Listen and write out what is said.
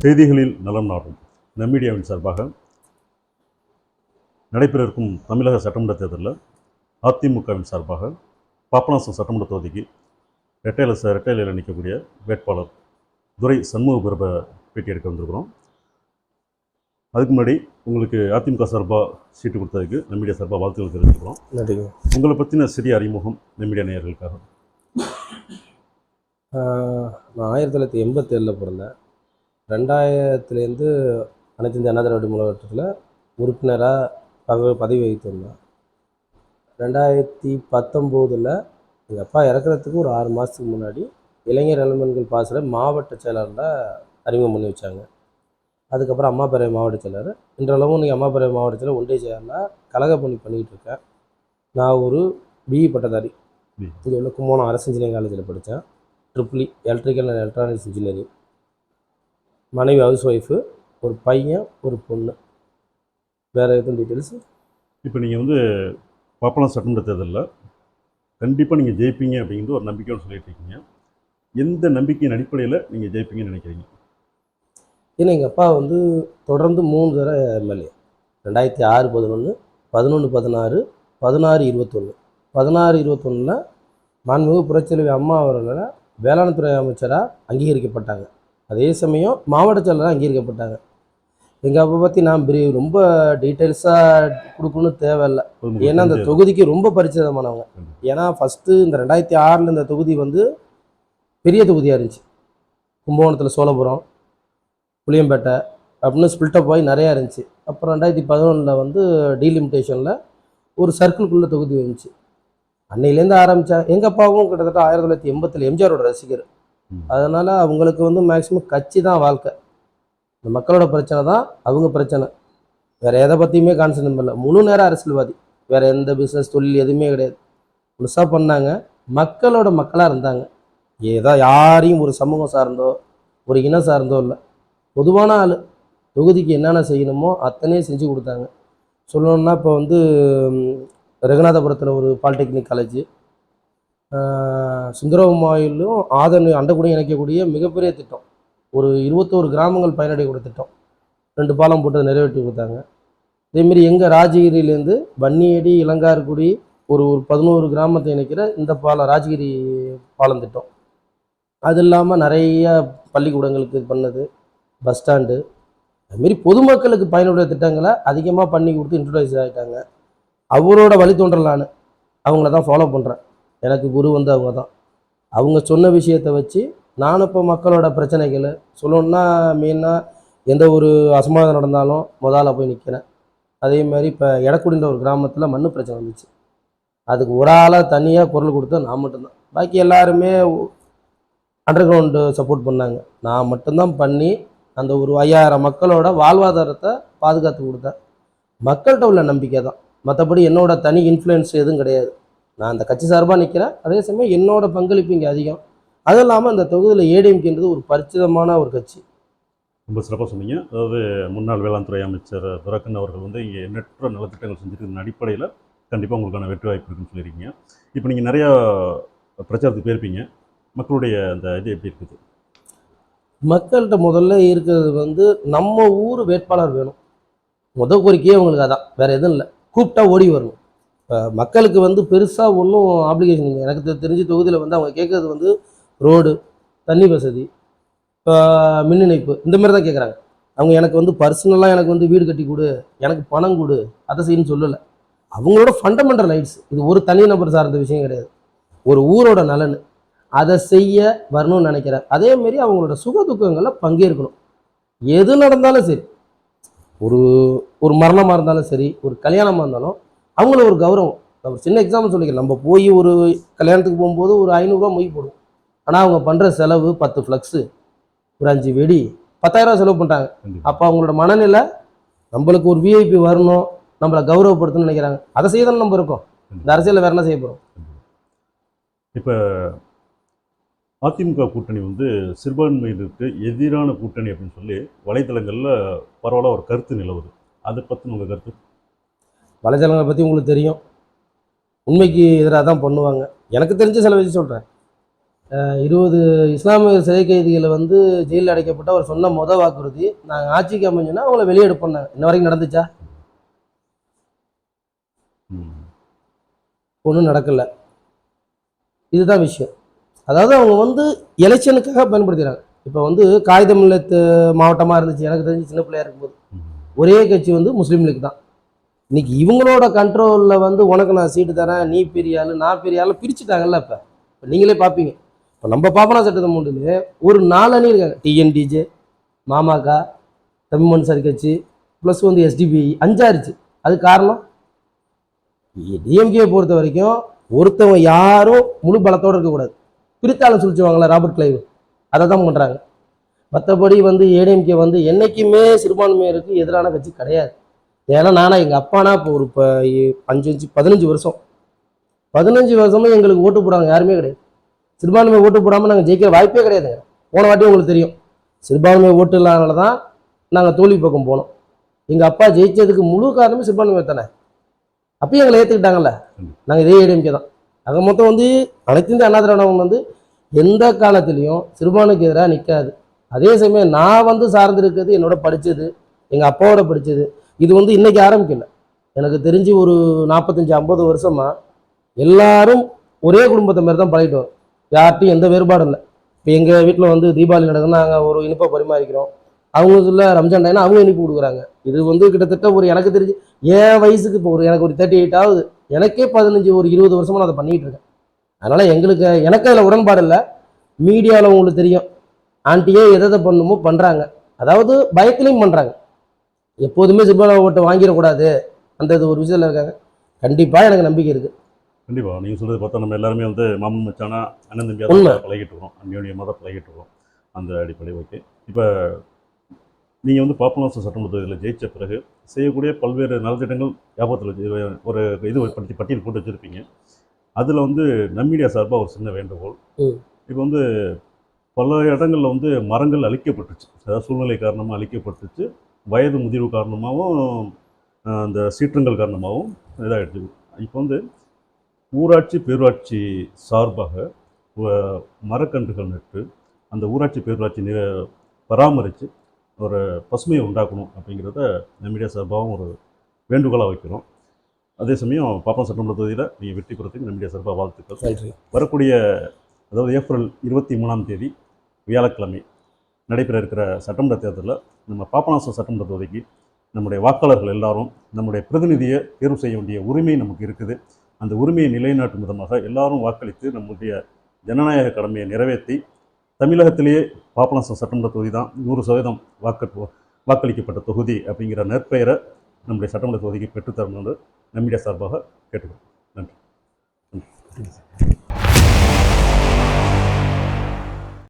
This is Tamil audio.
செய்திகளில் நலம் நாடும் நம்மீடியாவின் சார்பாக நடைபெற இருக்கும் தமிழக சட்டமன்ற தேர்தலில் அதிமுகவின் சார்பாக பாபநாசம் சட்டமன்ற தொகுதிக்கு ரெட்டையில நிற்கக்கூடிய வேட்பாளர் துரை சண்முகபிரபை பேட்டி எடுக்க வந்திருக்கிறோம். அதுக்கு முன்னாடி உங்களுக்கு அதிமுக சார்பாக சீட்டு கொடுத்ததுக்கு நம்மீடியா சார்பாக வாழ்த்துக்கள் தெரிவிச்சுக்கிறோம். நன்றிங்க. உங்களை பற்றின சிறிய அறிமுகம் நம்மீடியா நேயர்களுக்காக. நான் 1987 பிறந்தேன். 2000 அனைத்து இந்திய அண்ணா திராவிட முன்னேற்றத்தில் உறுப்பினராக பதவி வகித்திருந்தேன். 2019 எங்கள் அப்பா இறக்குறதுக்கு ஒரு 6 மாதத்துக்கு முன்னாடி இளைஞர் இளம்பெண்கள் பாசறை மாவட்ட செயலாளரில் அறிமுகம் பண்ணி வச்சாங்க. அதுக்கப்புறம் அம்மா பேரவை மாவட்ட செயலர், இன்றளவும் நீங்கள் அம்மா பேரவை மாவட்ட செயலர் ஒன்றிய செயலரில் கழக பணி பண்ணிக்கிட்டு இருக்கேன். நான் ஒரு பிஇ பட்டதாரி. இங்கே உள்ள கும்போணம் அரசு இன்ஜினியரிங் காலேஜில் படித்தேன். EEE electrical and electronics engineering. மனைவி ஹவுஸ் ஒய்ஃபு, ஒரு பையன் ஒரு பொண்ணு. வேறு எதுவும் டீட்டெயில்ஸ்? இப்போ நீங்கள் பாபநாசம் சட்டமன்ற தேர்தலில் கண்டிப்பாக நீங்கள் ஜெயிப்பீங்க அப்படிங்கிறது ஒரு நம்பிக்கையோடு சொல்லிட்டு இருக்கீங்க. எந்த நம்பிக்கையின் அடிப்படையில் நீங்கள் ஜெயிப்பீங்கன்னு நினைக்கிறீங்க? ஏன்னா எங்கள் அப்பா தொடர்ந்து 3 தடவை எம்எல்ஏ. 2006 11, 11 16, 16 21. 16 21 மாண்புமிகு புரட்சித்தலைவி அம்மா அவர்களால் வேளாண் துறை அமைச்சராக அங்கீகரிக்கப்பட்டாங்க. அதே சமயம் மாவட்ட செயலராக அங்கீகரிக்கப்பட்டாங்க. எங்கள் அப்பா பற்றி நான் ரொம்ப டீட்டெயில்ஸாக கொடுக்கணும்னு தேவையில்லை. ஏன்னா அந்த தொகுதிக்கு ரொம்ப பரிச்சிதமானவங்க. ஏன்னா ஃபஸ்ட்டு இந்த 2006 இந்த தொகுதி பெரிய தொகுதியாக இருந்துச்சு. கும்பகோணத்தில் சோழபுரம், புளியம்பேட்டை அப்படின்னு ஸ்பில்டப் ஆகி நிறையா இருந்துச்சு. அப்புறம் 2011 டீலிமிட்டேஷனில் ஒரு சர்க்கிள்குள்ளே தொகுதி வந்துச்சு. அன்னையிலேருந்து ஆரம்பித்தா எங்கள் அப்பாவும் கிட்டத்தட்ட 1980 எம்ஜிஆரோட ரசிகர். அதனால் அவங்களுக்கு மேக்ஸிமம் கட்சி தான் வாழ்க்கை. இந்த மக்களோட பிரச்சனை தான் அவங்க பிரச்சனை. வேறு எதை பற்றியுமே கான்சன்ட்ரேட் பண்ணல. முழு நேரம் அரசியல்வாதி. வேறு எந்த பிஸ்னஸ் தொழில் எதுவுமே கிடையாது. முழுசாக பண்ணாங்க. மக்களோட மக்களாக இருந்தாங்க. ஏதோ யாரையும் ஒரு சமூகம் சார்ந்தோ ஒரு இனம் சார்ந்தோ இல்லை, பொதுவான ஆள். தொகுதிக்கு என்னென்ன செய்யணுமோ அத்தனையும் செஞ்சு கொடுத்தாங்க. சொல்லணுன்னா இப்போ ரகுநாதபுரத்தில் ஒரு பாலிடெக்னிக் காலேஜ், சுந்தரமாயிலும் அண்டக்குடியும் இணைக்கக்கூடிய மிகப்பெரிய திட்டம், ஒரு 21 கிராமங்கள் பயனடையக்கூடிய திட்டம், 2 பாலம் போட்டு நிறைவேற்றி கொடுத்தாங்க. இதேமாரி எங்கள் ராஜகிரியிலேருந்து வன்னியடி இளங்கார்குடி ஒரு 11 கிராமத்தை இணைக்கிற இந்த பாலம் ராஜகிரி பாலம் திட்டம். அது இல்லாமல் நிறைய பள்ளிக்கூடங்களுக்கு பண்ணது, பஸ் ஸ்டாண்டு, அதுமாரி பொதுமக்களுக்கு பயனுடைய திட்டங்களை அதிகமாக பண்ணி கொடுத்து இன்ட்ரடியூஸ் ஆகிட்டாங்க. அவரோட வழித்தோன்றல் நான் அவங்கள தான் ஃபாலோ பண்ணுறேன். எனக்கு குரு அவங்க தான். அவங்க சொன்ன விஷயத்தை வச்சு நான் இப்போ மக்களோட பிரச்சனைகளை சொல்லணுன்னா மெயினாக எந்த ஒரு அசம்பாவிதம் நடந்தாலும் முதல்ல போய் நிற்கிறேன். அதே மாதிரி இப்போ எடக்குடின்ற ஒரு கிராமத்தில் மண் பிரச்சனை வந்துச்சு. அதுக்கு ஒரு ஆளாக தனியாக குரல் கொடுத்த நான் மட்டும்தான். பாக்கி எல்லாருமே அண்டர் கிரவுண்டு சப்போர்ட் பண்ணாங்க. நான் மட்டும்தான் பண்ணி அந்த ஒரு 5000 மக்களோட வாழ்வாதாரத்தை பாதுகாத்து கொடுத்தேன். மக்கள்கிட்ட உள்ள நம்பிக்கை தான். மற்றபடி என்னோட தனி இன்ஃப்ளூயன்ஸ் எதுவும் கிடையாது. நான் அந்த கட்சி சார்பாக நிற்கிறேன். அதே சமயம் என்னோட பங்களிப்பு இங்கே அதிகம். அதுவும் இல்லாமல் அந்த தொகுதியில் ஏடிஎம்கேன்றது ஒரு பரிச்சிதமான ஒரு கட்சி. ரொம்ப சிறப்பாக சொன்னீங்க. அதாவது முன்னாள் வேளாண் துறை அமைச்சர் துரைக்கண்ணு அவர்கள் இங்கே எண்ணற்ற நலத்திட்டங்கள் செஞ்சுருக்கிற அடிப்படையில் கண்டிப்பாக உங்களுக்கான வெற்றி வாய்ப்பு இருக்குன்னு சொல்லியிருக்கீங்க. இப்போ நீங்கள் நிறையா பிரச்சாரத்துக்கு போயிருப்பீங்க. மக்களுடைய அந்த இது எப்படி இருக்குது? மக்கள்கிட்ட முதல்ல இருக்கிறது நம்ம ஊர் வேட்பாளர் வேணும். முதல் கோரிக்கையே அவங்களுக்கு அதான், வேறு எதுவும் இல்லை. கூப்பிட்டா ஓடி வரணும். இப்போ மக்களுக்கு பெருசாக ஒன்றும் ஆப்ளிகேஷன் இல்லை. எனக்கு தெரிஞ்ச தொகுதியில் அவங்க கேட்குறது ரோடு, தண்ணி வசதி, மின் இணைப்பு, இந்த மாதிரி தான் கேட்குறாங்க. அவங்க எனக்கு பர்சனலாக எனக்கு வீடு கட்டி கொடு, எனக்கு பணம் கொடு, அதை செய்யணும்னு சொல்லலை. அவங்களோட ஃபண்டமெண்டல் ரைட்ஸ். இது ஒரு தனிநபர் சார்ந்த விஷயம் கிடையாது, ஒரு ஊரோட நலன். அதை செய்ய வரணும்னு நினைக்கிறேன். அதேமாரி அவங்களோட சுக துக்கங்களில் பங்கேற்கணும். எது நடந்தாலும் சரி, ஒரு மரணமாக இருந்தாலும் சரி, ஒரு கல்யாணமாக இருந்தாலும் அவங்கள ஒரு கௌரவம். ஒரு சின்ன எக்ஸாம்பிள் சொல்லிக்கிறேன். நம்ம போய் ஒரு கல்யாணத்துக்கு போகும்போது ஒரு 500 ரூபா மொய் போடுவோம். ஆனால் அவங்க பண்ணுற செலவு 10 ஃப்ளக்ஸு, ஒரு 5 வெடி, 10,000 ரூபா செலவு பண்ணுறாங்க. அப்போ அவங்களோட மனநிலை நம்மளுக்கு ஒரு விஐபி வரணும், நம்மளை கௌரவப்படுத்தணும்னு நினைக்கிறாங்க. அதை செய்ய தானே நம்ம இருக்கோம். இந்த அரசியலில் வேறு என்ன செய்ய போகிறோம்? இப்போ அதிமுக கூட்டணி சிறுபான்மையினருக்கு எதிரான கூட்டணி அப்படின்னு சொல்லி வலைத்தளங்களில் பரவலாக ஒரு கருத்து நிலவுது. அதை பற்றி உங்கள் கருத்து? வலைத்தளங்களை பற்றி உங்களுக்கு தெரியும், உண்மைக்கு எதிராக தான் பண்ணுவாங்க. எனக்கு தெரிஞ்ச சில விஷயம் சொல்கிறேன். 20 இஸ்லாமிய சிறை கைதிகளை வந்து ஜெயிலில் அடைக்கப்பட்ட அவர் சொன்ன வாக்குறுதி, நாங்கள் ஆட்சிக்கு அமைஞ்சோன்னா அவங்கள வெளியே எடுப்போம்னாங்க. இன்ன வரைக்கும் நடந்துச்சா? ஒன்றும் நடக்கலை. இதுதான் விஷயம். அதாவது அவங்க வந்து எலெக்ஷனுக்காக பயன்படுத்துகிறாங்க. இப்போ வந்து காகிதமில்லத்து மாவட்டமாக இருந்துச்சு, எனக்கு தெரிஞ்சு சின்ன பிள்ளையா இருக்கும்போது ஒரே கட்சி வந்து முஸ்லீம் லீக் தான். இன்னைக்கு இவங்களோட கண்ட்ரோலில் வந்து உனக்கு நான் சீட்டு தரேன், நீ பெரிய ஆளு நான் பெரிய ஆளு பிரிச்சுட்டாங்கல்ல. இப்போ நீங்களே பார்ப்பீங்க. இப்போ நம்ம பாப்பனா சட்டத்தை மூண்டிலே ஒரு 4 அணி இருக்காங்க. டிஎன்டிஜே, மாமக, தமிழ் மன்சாரி கட்சி, ப்ளஸ் வந்து எஸ்டிபி 5 ஆயிருச்சு. அது காரணம் டிஎம்கே பொறுத்த வரைக்கும் ஒருத்தவங்க யாரும் முழு பலத்தோடு இருக்கக்கூடாது. பிரித்தாலும் சொல்லிச்சுவாங்களே ராபர்ட் கிளைவ், அதை தான் பண்ணுறாங்க. மற்றபடி வந்து ஏடிஎம்கே வந்து என்றைக்குமே சிறுபான்மையினருக்கு எதிரான கட்சி கிடையாது. ஏன்னா எங்கள் அப்பானா இப்போ ஒரு 15 வருஷம் 15 வருஷமும் எங்களுக்கு ஓட்டு போடாங்க யாருமே கிடையாது. சிறுபான்மை ஓட்டு போடாமல் நாங்கள் ஜெயிக்கிற வாய்ப்பே கிடையாதுங்க. போன வாட்டி உங்களுக்கு தெரியும், சிறுபான்மை ஓட்டு இல்லாதனால தான் நாங்கள் தோல்வி பக்கம் போனோம். எங்கள் அப்பா ஜெயிச்சதுக்கு முழு காரணமே சிறுபான்மை தானே. அப்பயும் எங்களை ஏற்றுக்கிட்டாங்கல்ல. நாங்கள் இதே ஏடிஎம்கே தான். அங்கே மொத்தம் வந்து அனைத்து இந்திய அண்ணா திராவிடம் வந்து எந்த காலத்துலேயும் சிறுபான்மைக்கு எதிராக நிற்காது. அதே சமயம் நான் வந்து சார்ந்திருக்கிறது என்னோட படித்தது, எங்கள் அப்பாவோட படித்தது. இது வந்து இன்றைக்கி ஆரம்பிக்கல. எனக்கு தெரிஞ்சு ஒரு 45-50 வருஷமாக எல்லாரும் ஒரே குடும்பத்தை மாதிரி தான் பழகிட்டு வரோம். யார்ட்டையும் எந்த வேறுபாடும் இல்லை. இப்போ எங்கள் வீட்டில் வந்து தீபாவளி நடக்குதுன்னா நாங்கள் ஒரு இனிப்பை பரிமாறிக்கிறோம். அவங்களுக்குள்ள ரம்ஜான் டைம்னா அவங்க இனிப்பு கொடுக்குறாங்க. இது வந்து கிட்டத்தட்ட ஒரு எனக்கு தெரிஞ்சு என் வயசுக்கு இப்போ எனக்கு ஒரு 38 ஆகுது. எனக்கே 15 ஒரு 20 வருஷமாக நான் அதை பண்ணிகிட்டு இருக்கேன். அதனால் எனக்கு அதில் உடன்பாடு இல்லை. மீடியாவில் உங்களுக்கு தெரியும், ஆண்டியே எதை பண்ணுமோ பண்ணுறாங்க. அதாவது பயத்திலையும் பண்ணுறாங்க. எப்போதுமே சிறுபான்மை ஓட்டை வாங்கிடக்கூடாது அந்த இது ஒரு விஷயத்தில் இருக்காங்க. கண்டிப்பாக எனக்கு நம்பிக்கை இருக்குது. கண்டிப்பாக நீங்கள் சொல்கிறது பார்த்தா நம்ம எல்லாருமே வந்து மாமன் மச்சானா அண்ணன் தம்பியாக பழகிட்டு இருக்கோம், அந்யோன்யமாக தான் பழகிட்டு இருக்கோம். அந்த அடிப்படை ஓகே. இப்போ நீங்கள் வந்து பாபநாசம் சட்டமன்ற தொகுதியில் ஜெயித்த பிறகு செய்யக்கூடிய பல்வேறு நலத்திட்டங்கள் ஞாபகத்தில் ஒரு இது பட்டியல் போட்டு வச்சுருப்பீங்க. அதில் வந்து நம்மீடியா சார்பாக ஒரு சின்ன வேண்டுகோள். இப்போ வந்து பல இடங்களில் வந்து மரங்கள் அழிக்கப்பட்டுச்சு, அதாவது சூழ்நிலை காரணமாக அழிக்கப்பட்டுச்சு, வயது முதிர்வு காரணமாகவும் அந்த சீற்றங்கள் காரணமாகவும் இதாகிடுச்சு. இப்போ வந்து ஊராட்சி பேரூராட்சி சார்பாக மரக்கன்றுகள் நட்டு அந்த ஊராட்சி பேரூராட்சி பராமரித்து ஒரு பசுமையை உண்டாக்கணும் அப்படிங்கிறத நம்மீடியா சார்பாகவும் ஒரு வேண்டுகோளாக வைக்கிறோம். அதே சமயம் பாப்பநாசம் சட்டமன்ற தொகுதியில் நீங்கள் வெற்றி பெறத்துக்கு நம்மீடியா சார்பாக வாழ்த்துக்கள். வரக்கூடிய அதாவது ஏப்ரல் 23ஆம் தேதி வியாழக்கிழமை நடைபெற இருக்கிற சட்டமன்ற தேர்தலில் நம்ம பாபநாசம் சட்டமன்ற தொகுதிக்கு நம்முடைய வாக்காளர்கள் எல்லாரும் நம்முடைய பிரதிநிதியை தேர்வு செய்ய வேண்டிய உரிமை நமக்கு இருக்குது. அந்த உரிமையை நிலைநாட்டும் விதமாக எல்லாரும் வாக்களித்து நம்முடைய ஜனநாயக கடமையை நிறைவேற்றி தமிழகத்திலேயே பாபநாசம் சட்டமன்ற தொகுதி தான் 100% வாக்களிக்கப்பட்ட தொகுதி அப்படிங்கிற நற்பெயரை நம்முடைய சட்டமன்ற தொகுதிக்கு பெற்றுத்தரணும் என்று நம்மீடியா சார்பாக கேட்டுக்கிறோம். நன்றி.